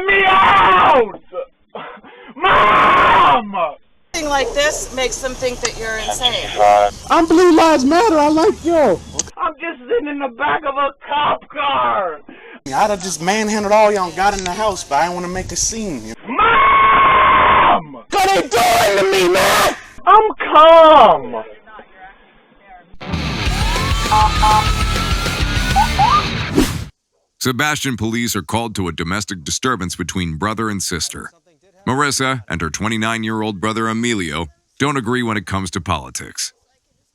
Let me out! Mom! Thing like this makes them think that you're insane. I'm Blue Lives Matter. I like you. I'm just sitting in the back of a cop car. I'd have just manhandled all y'all and got in the house, but I didn't want to make a scene. Mom! What are they doing to me, man? I'm calm. Sebastian police are called to a domestic disturbance between brother and sister. Marissa and her 29-year-old brother Emilio don't agree when it comes to politics.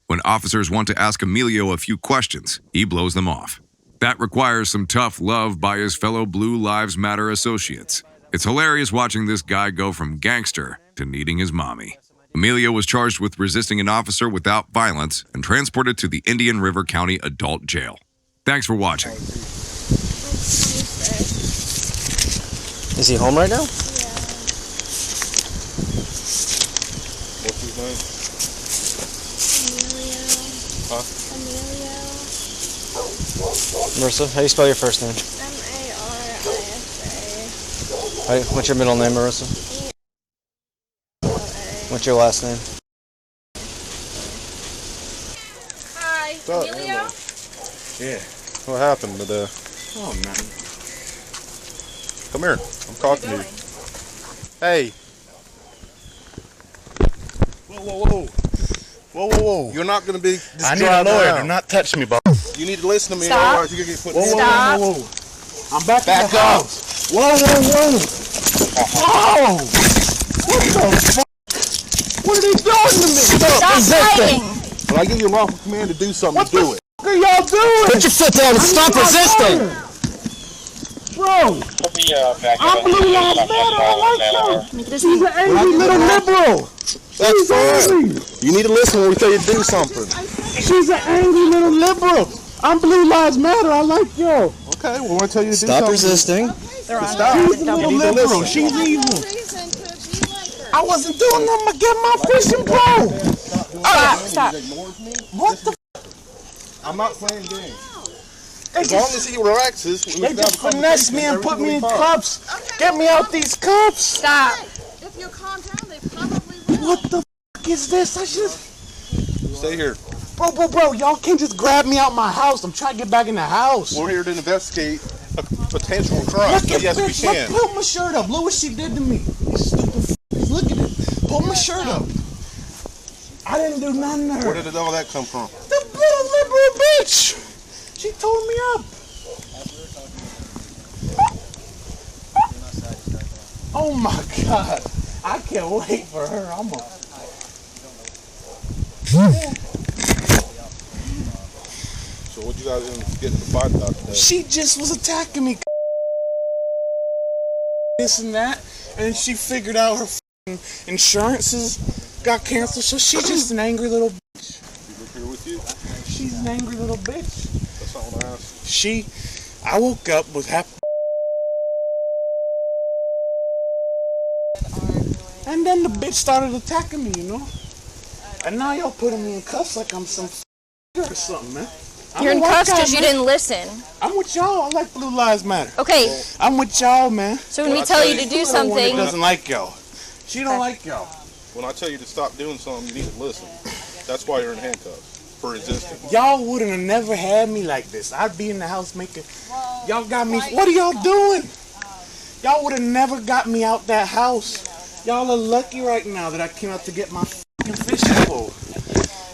When officers want to ask Emilio a few questions, he blows them off. That requires some tough love by his fellow Blue Lives Matter associates. It's hilarious watching this guy go from gangster to needing his mommy. Emilio was charged with resisting an officer without violence and transported to the Indian River County Adult Jail. Thanks for watching. Is he home right now? Yeah. What's his name? Emilio. Huh? Emilio. Marissa, how do you spell your first name? M-A-R-I-S-A. What's your middle name, Marissa? E-L-A. What's your last name? Hi, Emilio? Yeah. What happened today? Oh, man. Come here. I'm talking to you. Hey. Whoa. You're not going to be just I need a lawyer. Do not touch me, boss. You need to listen to me. Stop. Otherwise you're going to get put in Stop. Whoa. I'm back in Back the up. house. Whoa. Whoa. What the fuck? What are they doing to me? Stop fighting! When I give you a lawful command to do something, What do the it. fuck are y'all doing? Put your foot down and stop resisting! Bro, I'm Blue Lives Matter. I like you. She's an angry little liberal. That's fine. Angry. You need to listen when we tell you to do something. She's an angry little liberal. I'm Blue Lives Matter. I like you. Okay, well, when I tell you to do Stop something. resisting. They're on Stop. She's a little You need to liberal. listen. She's evil. I wasn't doing nothing but get my fishing pole. Stop. What the? I'm not playing games. They As long just, as he relaxes, they just finesse me and put me in cuffs. Get me out these cuffs. Stop. If you calm down, they probably will. What the fuck is this? I should. Stay here. Bro, y'all can't just grab me out my house. I'm trying to get back in the house. We're here to investigate a potential crime. Look So at yes, we bitch, can. pull my shirt up. Look what she did to me. You stupid f***. Look at it. Pull my shirt up. I didn't do nothing to her. Where did all that come from? The little liberal bitch. She tore me up. Oh my God. I can't wait for her. I'm a... So what you guys get in the fight about today? She just was attacking me. This and that. And she figured out her f***ing insurances got canceled. So she's just an angry little bitch. You live here with you? She's an angry little bitch. That's not what I asked. I woke up with happy. And then the bitch started attacking me, you know? And now y'all putting me in cuffs like I'm some or something, man. You're in cuffs because you didn't listen. I'm with y'all. I like Blue Lives Matter. Okay, I'm with y'all, man. so when we tell you to do She's the one that something, doesn't like y'all. She don't like y'all. When I tell you to stop doing something, you need to listen. That's why you're in handcuffs. For resisting. Y'all wouldn't have never had me like this. I'd be in the house making... Y'all got me... What are y'all doing? Y'all would have never got me out that house. Y'all are lucky right now that I came out to get my f***ing fishing pole.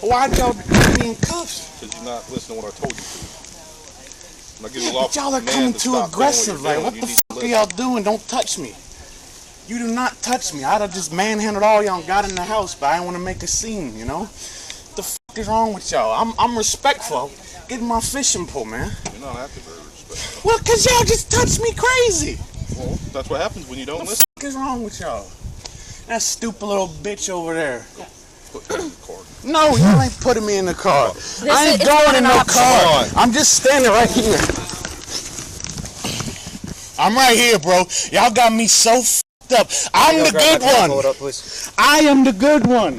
Why'd y'all put me in cuffs? Because you're not listening to what I told you to. When I give you a But lawful y'all are command coming to too stop doing aggressive. you're Like, doing, what you the need to fuck are listen. y'all doing? Don't touch me. You do not touch me. I'd have just manhandled all y'all and got in the house, but I didn't want to make a scene, you know? What the fuck is wrong with y'all? I'm respectful. Get my fishing pole, man. You're not acting very respectful. Well, because y'all just touched me crazy. Well, that's what happens when you don't What the listen. fuck is wrong with y'all? That stupid little bitch over there. Put that in the car. No, you ain't putting me in the car. I ain't is going not in an no option. car. I'm just standing right here. I'm right here, bro. Y'all got me so f***ed up. I'm the good Pull it one. up, please. I am the good one.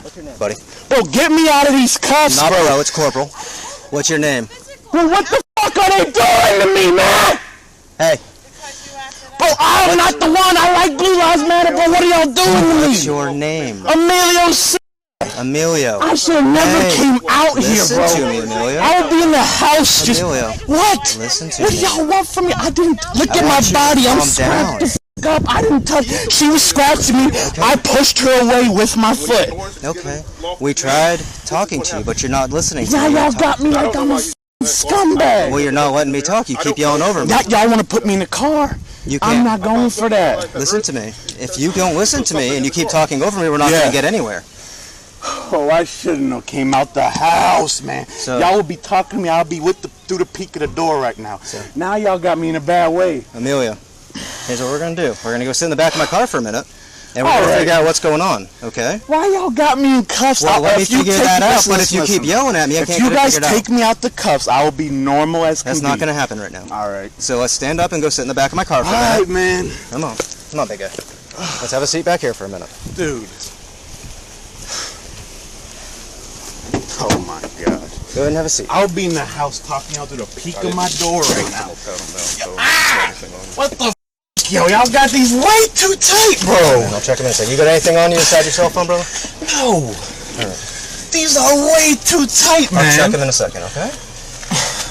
What's your name, buddy? Bro, get me out of these cuffs, Not bro. bro, it's Corporal. What's your name? Bro, what the fuck are they doing to me, man? Hey, Bro, I'm not the one. I like Blue Lives Matter, but what are y'all doing to me? What's your name? Emilio. Emilio. I should have never came out here, Listen bro. to me, Emilio. I would be in the house just... Emilio. What? Listen to What me. do y'all want from me? I didn't... Look at I my want you to body. I'm calm scratched down. the f*** up. I didn't touch... She was scratching me. I pushed her away with my foot. Okay. We tried talking to you, but you're not listening to Now me. y'all got me like I'm a scumbag. Well, you're not letting me talk. You keep yelling over me. Y'all want to put me in the car? You I'm can't. not going for that. Listen to me. If you don't listen to me and you keep talking over me, we're not going to get anywhere. Oh, I shouldn't have came out the house, man. So, y'all would be talking to me. I'll be through the peak of the door right now. Now y'all got me in a bad way. Emilio, here's what we're going to do. We're going to go sit in the back of my car for a minute, and we're going to figure out what's going on, okay? Why y'all got me in cuffs? Well, let me figure that out, but if you keep yelling at me, I can't get it figured out. If you guys take me out the cuffs, I will be normal as can be. That's not going to happen right now. All right. So let's stand up and go sit in the back of my car for a minute. All right, man. Come on. Come on, big guy. Let's have a seat back here for a minute. Dude. Oh, my God. Go ahead and have a seat. I'll be in the house talking out through the peak of my door right now. What the f***? Yo, y'all got these way too tight, bro. I'll check them in a second. You got anything on you inside your cell phone, brother? No. Right. These are way too tight, man. I'll check them in a second, okay?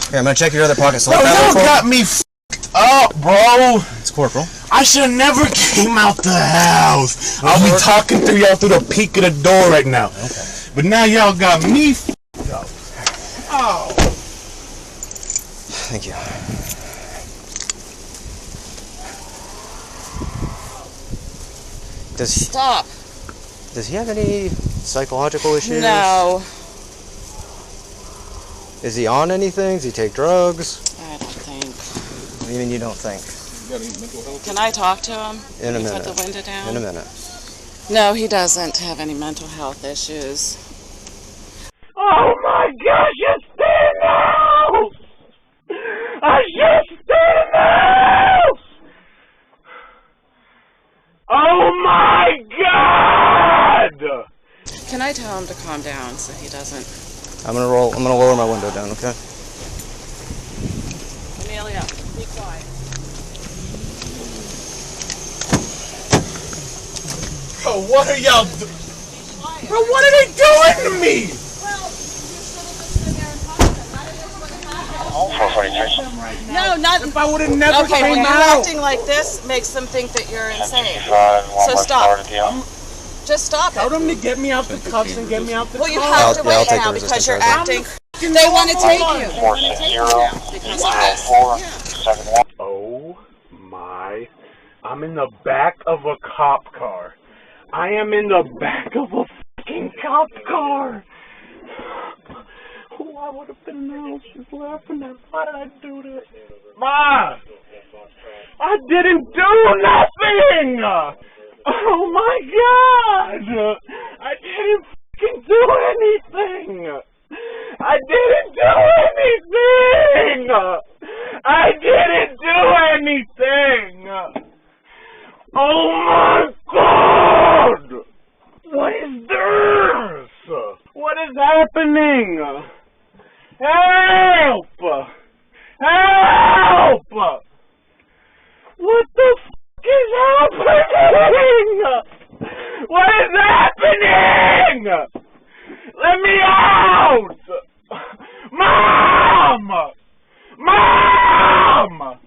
Here, I'm going to check your other pockets. Bro, y'all got me f***ed up, bro. It's Corporal. I should have never came out the house. I'll be talking to y'all through the peak of the door right now. Okay. But now y'all got me f***ed up. Oh. Thank you. Stop. Does he have any psychological issues? No. Is he on anything? Does he take drugs? I don't think. Even you don't think? Can I talk to him? In a Can you minute. Put the window down? In a minute. No, he doesn't have any mental health issues. Oh my gosh, it's in the house! I just stayed in the house! Oh my God! Can I tell him to calm down so he doesn't? I'm gonna lower my window down, okay? Amelia, be quiet. Bro, what are y'all doing? Bro, what are they doing to me? No, not. If I would have never Okay, came when you're out. acting like this, makes them think that you're insane. So stop. Just stop Tell it. them to get me out the cuffs and get me out the Well, you car. have to Yeah, I'll wait take now the because you're resistance acting. They want to take you. They want to take you now because of this. Oh my. I'm in the back of a cop car. I am in the back of a fucking cop car. Oh, I would have been in the house just laughing at. Why did I do that? Ma! I didn't do nothing! Oh my God! I didn't fucking do anything! I didn't do anything! I didn't do anything! Oh my God! What is this? What is happening? Help! Help! What the f*** is happening? What is happening? Let me out! Mom! Mom!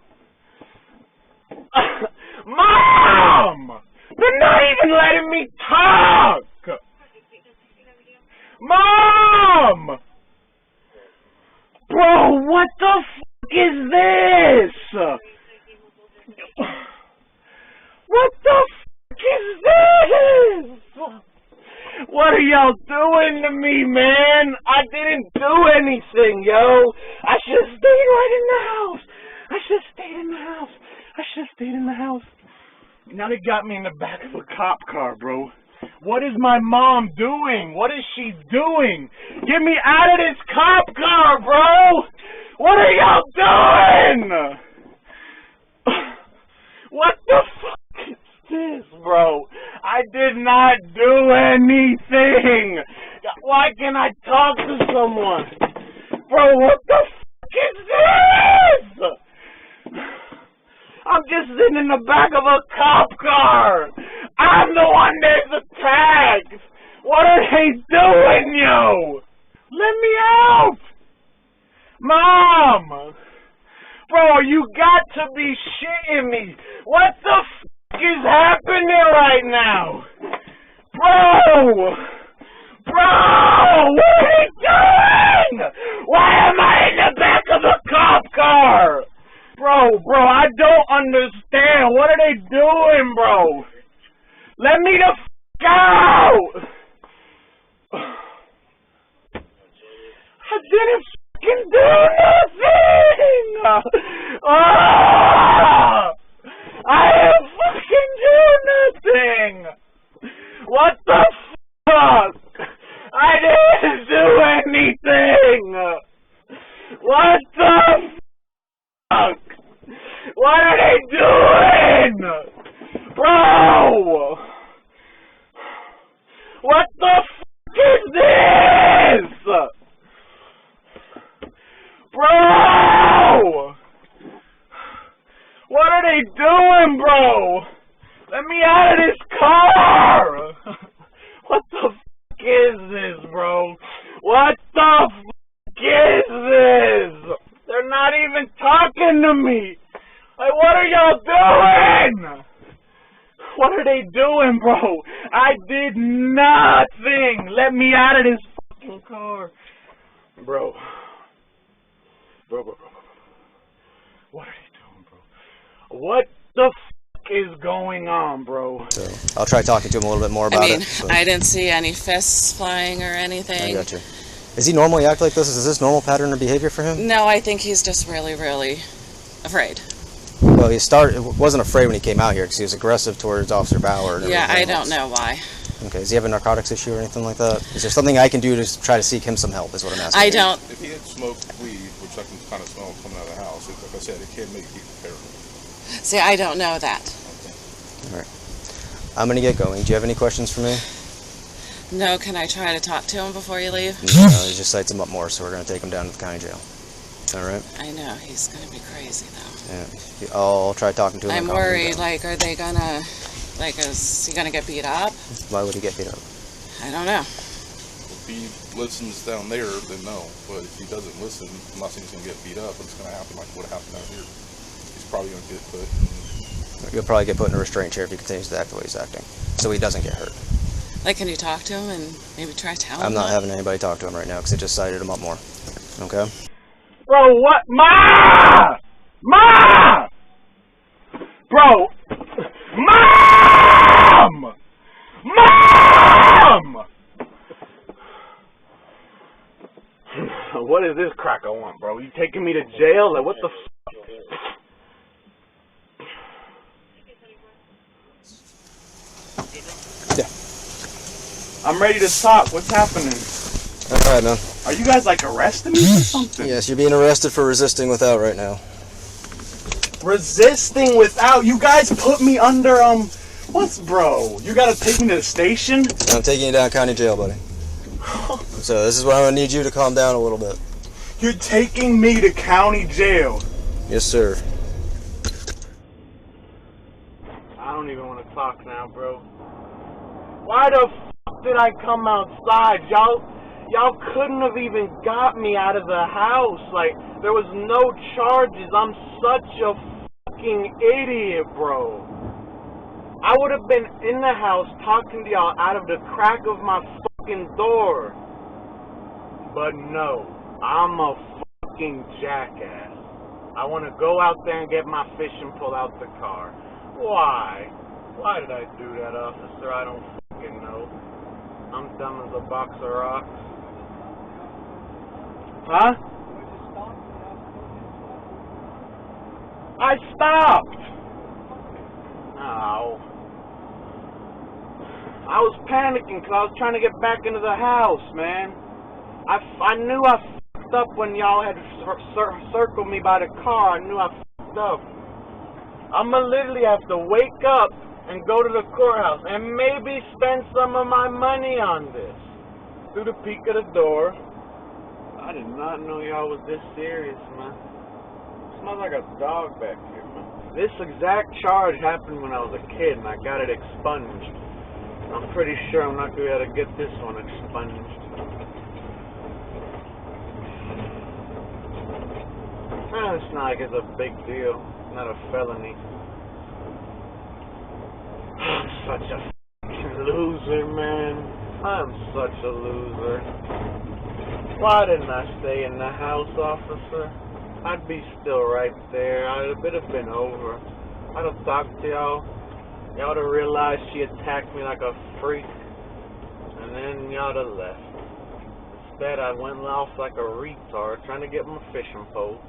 Mom! They're not even letting me talk! Mom! Bro, what the f*** is this? What the f*** is this? What are y'all doing to me, man? I didn't do anything, yo. I should have stayed right in the house. I should have stayed in the house. I should have stayed in the house. Now they got me in the back of a cop car, bro. What is my mom doing? What is she doing? Get me out of this cop car, bro! What are y'all doing? What the fuck is this, bro? I did not do anything! Why can't I talk to someone? Bro, what the fuck is this? I'm is sitting in the back of a cop car? I'm the one that's attacked. What are they doing, yo? Let me out. Mom. Bro, you got to be shitting me. What the f*** is happening right now? Bro! Bro! What are they doing? Why am I in the back of a cop car? Bro, I don't understand. What are they doing, bro? Let me the f*** out! I didn't f***ing do nothing! I didn't fucking do nothing! What the fuck? I didn't do anything! What the fuck? What are they doing? Bro! What the fuck is this? Bro! What are they doing, bro? Let me out of this car! What the fuck is this, bro? What the fuck is this? They're not even talking to me! Like, what are y'all doing? What are they doing, bro? I did nothing! Let me out of this fucking car. Bro. Bro. What are they doing, bro? What the fuck is going on, bro? So I'll try talking to him a little bit more about it. I mean, I didn't see any fists flying or anything. I got you. Does he normally act like this? Is this normal pattern of behavior for him? No, I think he's just really, really afraid. Well, he wasn't afraid when he came out here because he was aggressive towards Officer Bauer. And Yeah, I everything don't else. know why. Okay, does he have a narcotics issue or anything like that? Is there something I can do to try to seek him some help is what I'm asking. I don't. If he had smoked weed, which I can kind of smell coming out of the house, like I said, it can make people paranoid. See, I don't know that. All right. I'm going to get going. Do you have any questions for me? No, can I try to talk to him before you leave? No, he just cites him up more, so we're going to take him down to the county jail. All right? I know, he's going to be crazy, though. Yeah. I'll try talking to him. I'm worried, like, are they going to, like, is he going to get beat up? Why would he get beat up? I don't know. If he listens down there, then no. But if he doesn't listen, I'm not saying he's going to get beat up, but it's going to happen like what happened out here. He's probably going to get put in... He'll probably get put in a restraint chair if he continues to act the way he's acting, so he doesn't get hurt. Like, can you talk to him and maybe try to tell him? I'm not that? having anybody talk to him right now because I just cited him up more. Okay? Bro, what? Ma! Ma! Bro! Mom! Mom! What is this crack I want, bro? You taking me to jail? Like, what the f***? Yeah. I'm ready to talk. What's happening? All right, man. Are you guys, like, arresting me or something? Yes, you're being arrested for resisting without right now. Resisting without? You guys put me under, what's, bro? You gotta take me to the station? I'm taking you down county jail, buddy. So this is where I'm gonna need you to calm down a little bit. You're taking me to county jail? Yes, sir. I don't even want to talk now, bro. Why the f*** did I come outside? Y'all couldn't have even got me out of the house. Like, there was no charges. I'm such a fucking idiot, bro. I would have been in the house talking to y'all out of the crack of my fucking door. But no, I'm a fucking jackass. I want to go out there and get my fish and pull out the car. Why? Why did I do that, officer? I don't fucking know. I'm dumb as a box of rocks. Huh? I stopped! Ow. I was panicking because I was trying to get back into the house, man. I knew I fucked up when y'all had circled me by the car. I knew I fucked up. I'm gonna literally have to wake up and go to the courthouse and maybe spend some of my money on this. Through the peek of the door. I did not know y'all was this serious, man. Smells like a dog back here, man. This exact charge happened when I was a kid and I got it expunged. I'm pretty sure I'm not going to be able to get this one expunged. It's not like it's a big deal. It's not a felony. I'm such a f***ing loser, man. I'm such a loser. Why didn't I stay in the house, officer? I'd be still right there. It would have been over. I'd have talked to y'all. Y'all would have realized she attacked me like a freak. And then y'all would have left. Instead, I went off like a retard trying to get my fishing pole.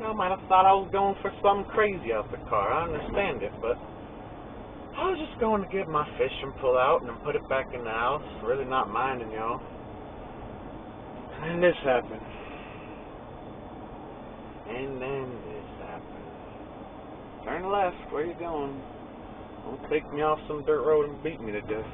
Y'all might have thought I was going for something crazy out the car. I understand it, but I was just going to get my fishing pole out and then put it back in the house. Really not minding y'all. And this happened. And then this happened. Turn left. Where you going? Don't take me off some dirt road and beat me to death.